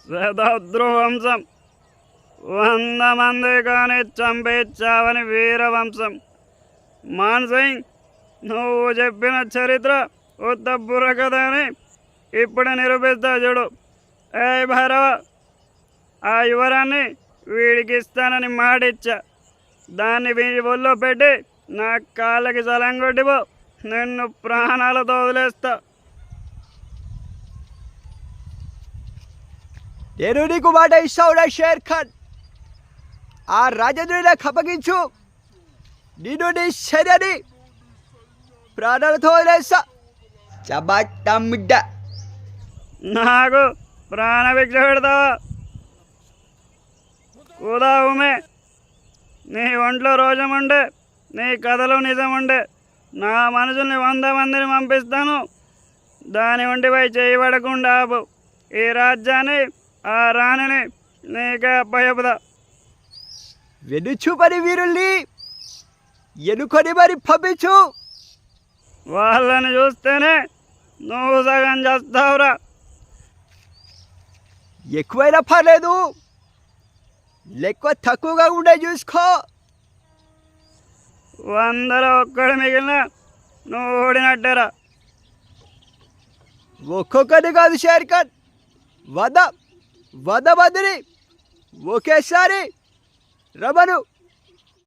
శతద్రువంశం 100 మంది కానీ చంపించావని వీరవంశం. మాన్సింగ్, నువ్వు చెప్పిన చరిత్ర ఉత్త బుర్రకథ అని ఇప్పుడు నిరూపిస్తా చూడు. ఏ భైరవ, ఆ యువరాన్ని వీడికి ఇస్తానని మాటిచ్చా. దాన్ని వీడి ఒళ్ళో పెట్టి నా కాళ్ళకి సలం కొట్టిపో, నిన్ను ప్రాణాలతో వదిలేస్తా. నేను నీకు మాట ఇస్తావురా షేర్ ఖాన్. ఆ రాజేంద్రుని నాకు అప్పగించు, నేను నీ శరీరాన్ని ప్రాణాలతో వదిలేస్తా. చబట్టమిడ్డ, నాకు ప్రాణభిక్ష పెడతావా? ఉదాహమే, నీ ఒంట్లో రోజముండే, నీ కథలో నిజముండే, నా మనుషుల్ని 100 మందిని పంపిస్తాను. దాని ఒంటిపై చేయబడకుండా ఆపు. ఈ రాజ్యాన్ని, ఆ రాణిని నీకే అప్పచెపుదా. వెనుచూపని వీరుల్ని ఎన్నుకొని మరి పంపించు. వాళ్ళని చూస్తేనే నువ్వు సగం చేస్తావురా. ఎక్కువైనా పర్లేదు, లెక్క తక్కువగా ఉండే చూసుకో. 100లో ఒక్కడు మిగిలిన నువ్వు ఓడినట్టేరా. ఒక్కొక్కటి కాదు షేర్ ఖాన్, 100 మందిని ఒకేసారి రమను.